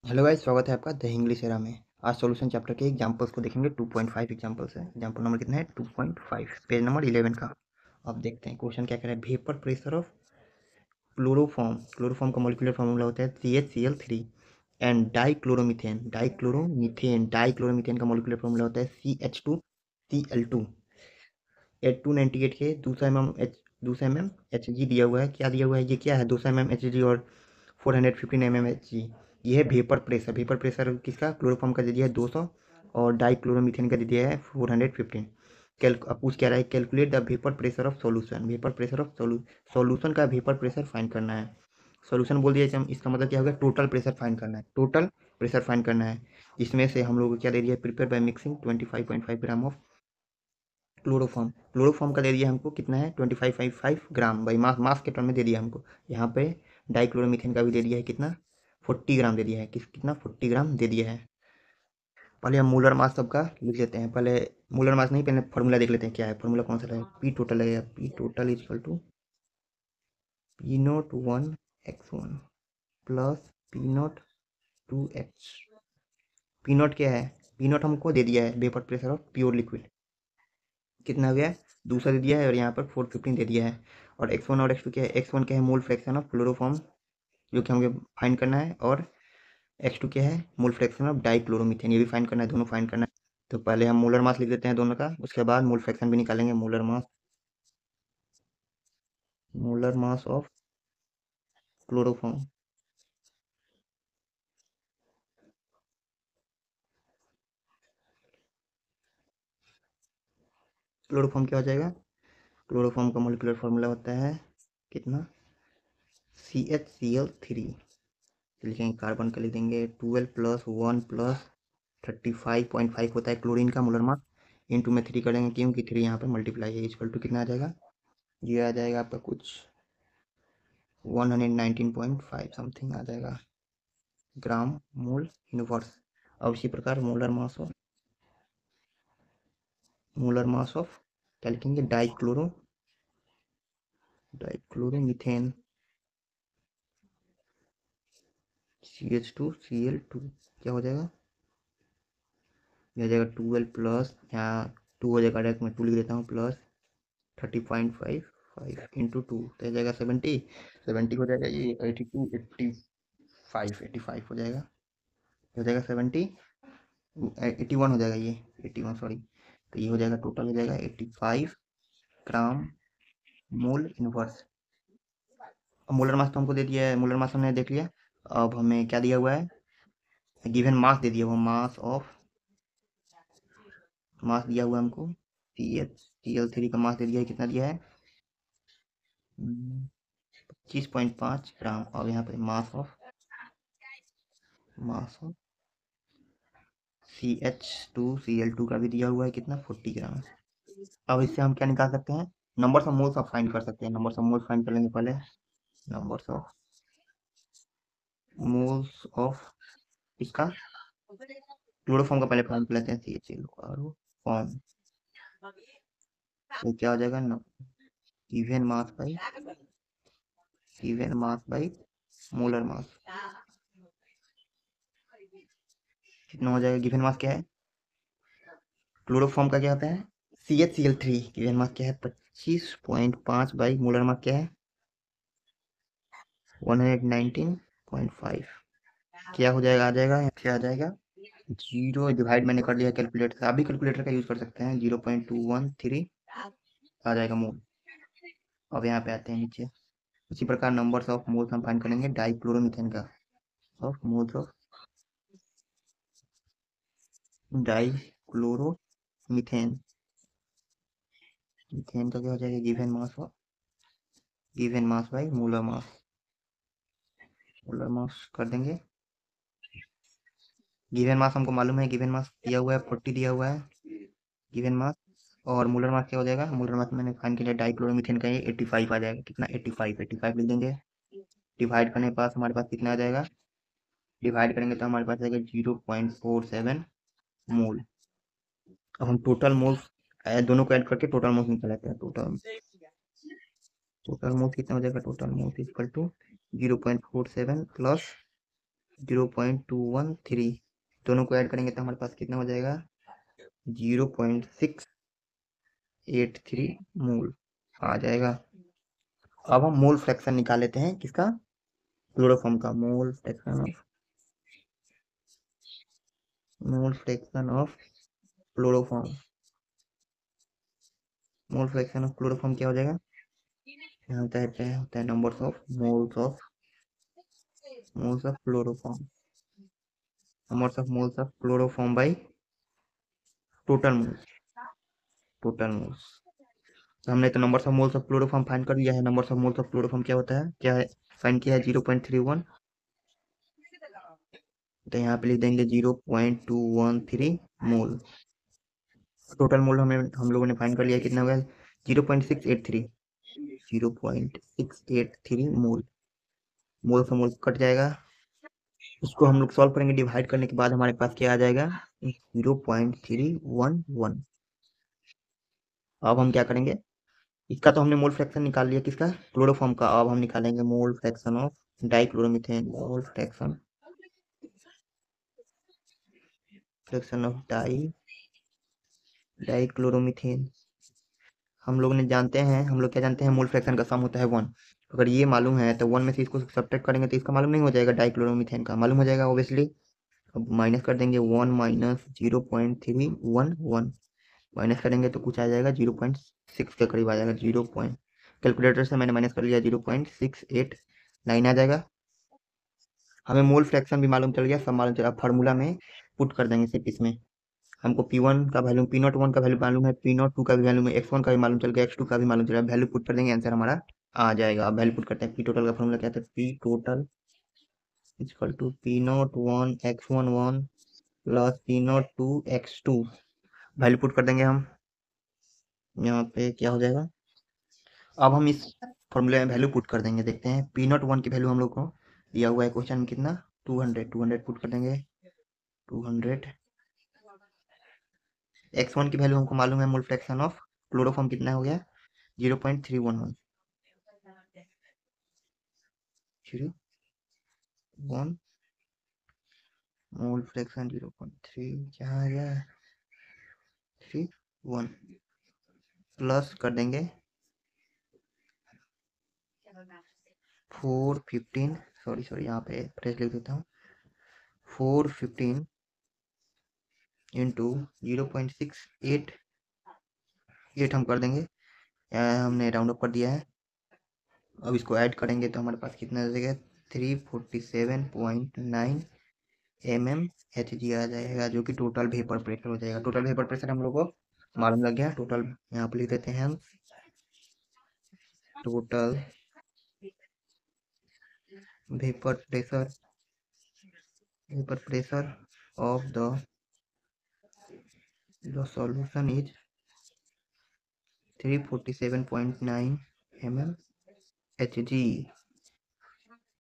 Hello guys, स्वागत है आपका द इंग्लिश एरा में। आज सॉल्यूशन चैप्टर के एग्जांपल्स को देखेंगे। 2.5 एग्जांपल्स है। एग्जांपल नंबर कितना है? 2.5, पेज नंबर 11 का। अब देखते हैं क्वेश्चन क्या कह रहा है। वेपर प्रेशर ऑफ क्लोरोफॉर्म का मॉलिक्यूलर फार्मूला होता है CH Cl3 एंड डाइक्लोरोमीथेन का मॉलिक्यूलर फार्मूला होता है CH2Cl2। एट 298 के 200 mm Hg दिया हुआ है। क्या दिया हुआ है? ये क्या है? 200 mm Hg और 415 mm Hg। ये है वेपर प्रेशर किसका? क्लोरोफॉर्म का दे दिया है 200 और डाइक्लोरोमीथेन का दे दिया है 415। अब पूछ क्या रहा है? Calculate the vapour pressure of solution का वेपर प्रेशर फाइंड करना है। सॉल्यूशन बोल दिया इसका मतलब क्या होगा? टोटल प्रेशर फाइंड करना है। टोटल प्रेशर फाइंड करना है। इसमें से हम लोग को क्या दे दिया है? Prepare by mixing 25.5 gram of chloroform का दे दिया हमको कितना है? 25.5 ग्राम बाई मास के टर्म में दे दिया हमको। यहाँ पे डाइक्लोरोमीथेन का भी दे दिया है कितना? 40 ग्राम दे दिया है। कितना? 40 ग्राम दे दिया है। पहले हम मूलर मास सबका लिख लेते हैं। पहले मूलर मास नहीं, पहले फॉर्मूला देख लेते हैं क्या है। फॉर्मूला कौन सा है? पी टोटल है। P total is equal to P nought 1x1 plus P nought 2x। P nought क्या है? पी नोट हमको दे दिया है vapour pressure of pure liquid. कितना हो गया? दूसरा दे दिया है और यहाँ पर 415 दे दिया है। और x1 और x2 क्या है? x1 क्या है? मोल फ्रैक्शन ऑफ क्लोरोफॉर्म, जो कि हमें फाइंड करना है। और x2 क्या है? मोल फ्रैक्शन ऑफ डाइक्लोरोमीथेन, ये भी फाइंड करना है। दोनों फाइंड करना है। तो पहले हम मोलर मास लिख देते हैं दोनों का, उसके बाद मोल फ्रैक्शन भी निकालेंगे। Molar mass of chloroform. Chloroform क्या हो जाएगा? क्लोरोफॉर्म का मोलिकुलर फार्मूला होता है कितना? CH Cl3। लिखेंगे कार्बन का, लिख देंगे 12 प्लस 1 प्लस 35.5 होता है क्लोरीन का मोलर मास। इंटू में 3 करेंगे क्योंकि 3 यहाँ पे मल्टीप्लाई है। इक्वल टू कितना आ जाएगा? ये आ जाएगा आपका कुछ 119.5 समथिंग आ जाएगा ग्राम मोल इनवर्स। अब इसी प्रकार मोलर मास ऑफ क्या लिखेंगे? डाइक्लोरोमीथेन CH2Cl2 क्या हो जाएगा? ये हो जाएगा 12 प्लस, यहाँ 2 हो जाएगा, डायरेक्ट मैं 2 लिख देता हूँ, प्लस 30.55 इंटू 2 तो हो जाएगा 70 हो जाएगा। ये 82 85 हो जाएगा। हो जाएगा 81 हो जाएगा। ये 81, सॉरी। तो ये हो जाएगा, टोटल हो जाएगा 85 ग्राम मोल इनवर्स। अब मोलर मास तो हमको दे दिया है, मोलर मास हमने देख लिया। अब हमें क्या दिया हुआ है? गिवन मास दे दिया हुआ, मास दिया हुआ हमको। CH Cl3 का मास दे दिया है। कितना दिया है? 25.5 ग्राम। और यहाँ पे मास ऑफ CH2Cl2 का भी दिया हुआ है कितना? 40 ग्राम। अब इससे हम क्या निकाल सकते हैं? Numbers of moles of find कर सकते हैं। नंबर्स ऑफ मोल्स फाइंड कर लेंगे पहले। नंबर्स ऑफ मोल्स ऑफ इसका क्लोरोफॉर्म का पहले फाइंड कर लेते हैं। CH तो क्या हो जाएगा ना? Given mass by molar mass. कितना हो जाएगा? गिवन मास क्या है? क्लोरोफॉर्म का क्या होता है? CH Cl3। गिवन मास क्या है? 25.5 बाई मोलर मास क्या है? 119.5। क्या हो जाएगा? आ जाएगा, क्या आ जाएगा? जीरो डिवाइड मैंने कर लिया कैलकुलेटर से। आप भी कैलकुलेटर का यूज कर सकते हैं। 0.213 आ जाएगा मोल। अब यहाँ पे आते हैं नीचे। इसी प्रकार नंबर्स ऑफ मोल्स हम फाइंड करेंगे डाइक्लोरोमीथेन का। Of moles of dichloromethane. Methane का क्या हो जाएगा? Given mass by molar mass कर देंगे। गिवन मास हमको मालूम है, गिवन मास दिया हुआ है 40 दिया हुआ है गिवन मास। और मोलर मास क्या हो जाएगा? मोलर मास मैंने फाइंड किया डाइक्लोरोमीथेन का, ये 85 आ जाएगा। कितना? 85 लिख देंगे। डिवाइड करने के पास हमारे पास कितना आ जाएगा? डिवाइड करेंगे तो हमारे पास आएगा 0.47 मोल। अब हम टोटल मोल्स दोनों को ऐड करके टोटल मोल्स निकाल लेते हैं। टोटल मोल्स कितना हो जाएगा? Total moles equal to 0.47 plus 0.213, दोनों को ऐड करेंगे तो हमारे पास कितना हो जाएगा 0.683 मोल आ जाएगा। अब हम मोल फ्रैक्शन निकाल लेते हैं किसका, क्लोरोफॉर्म का। Mole fraction of chloroform, mole fraction of chloroform क्या हो जाएगा, यहाँ होता है numbers of chloroform, numbers of chloroform by total moles. तो हमने तो numbers of moles of chloroform find कर लिया है। Numbers of moles of chloroform क्या होता है, क्या है, फाइंड किया है 0.31। तो यहाँ पे लिख देंगे 0.213 मोल। टोटल मोल हम लोगों ने फाइंड कर लिया, कितना हो गया 0.683, 0.683 मोल। मोल से मोल कट जाएगा, उसको हम लोग सॉल्व करेंगे, डिवाइड करने के बाद हमारे पास क्या आ जाएगा 0.311। अब हम क्या करेंगे, इसका तो हमने मोल फ्रैक्शन निकाल लिया किसका, क्लोरोफॉर्म का। अब हम निकालेंगे mole fraction of dichloromethane, mole fraction of dichloromethane. हम लोग ने जानते हैं, हम लोग क्या जानते हैं, मोल फ्रैक्शन का सम होता है 1। अगर ये मालूम है तो 1 में से इसको सब्ट्रैक्ट करेंगे तो इसका मालूम नहीं हो जाएगा, डाइक्लोरोमीथेन का मालूम हो जाएगा ऑब्वियसली। अब माइनस कर देंगे 1 माइनस 0.311, माइनस करेंगे तो कुछ आ जाएगा 0.6 के करीब आ जाएगा। कैलकुलेटर से मैंने माइनस कर लिया, 0.689 आ जाएगा। हमें मोल फ्रैक्शन भी मालूम चल गया, सब मालूम चला, फार्मूला में पुट कर देंगे सिर्फ इसमें। हमको P1 का वैल्यू, P01 का वैल्यू मालूम है, P02 का भी वैल्यू में, X1 का भी मालूम चल गया, X2 का भी मालूम चला, वैल्यू पुट कर देंगे, आंसर हमारा आ जाएगा। अब वैल्यू पुट करते हैं, पी टोटल का फॉर्मूला क्या था, P total equal to P01 X11 plus P02 X2। Value put कर देंगे हम, यहाँ पे क्या हो जाएगा। अब हम इस फॉर्मूले में वैल्यू पुट कर देंगे, देखते हैं। P01 की वैल्यू हम लोग को दिया हुआ है क्वेश्चन में कितना, 200 पुट कर देंगे, 200। X1 की वैल्यू हमको मालूम है, मोल फ्रैक्शन ऑफ क्लोरोफॉर्म कितना हो गया 0.311, 0.1 मोल फ्रैक्शन 0.3 क्या आ गया 31 प्लस कर देंगे 415, सॉरी यहाँ पे फ्रेश लिख देता हूँ, 415 इंटू 0.688 हम कर देंगे, हमने राउंड अप कर दिया है। अब इसको ऐड करेंगे तो हमारे पास कितना आ जाएगा 347.9 mmHg आ जाएगा, जो कि टोटल वेपर प्रेशर हो जाएगा। टोटल वेपर प्रेशर हम लोग को मालूम लग गया। टोटल यहाँ पे लिख देते हैं हम, total vapour pressure of the solution is 347.9 mmHg।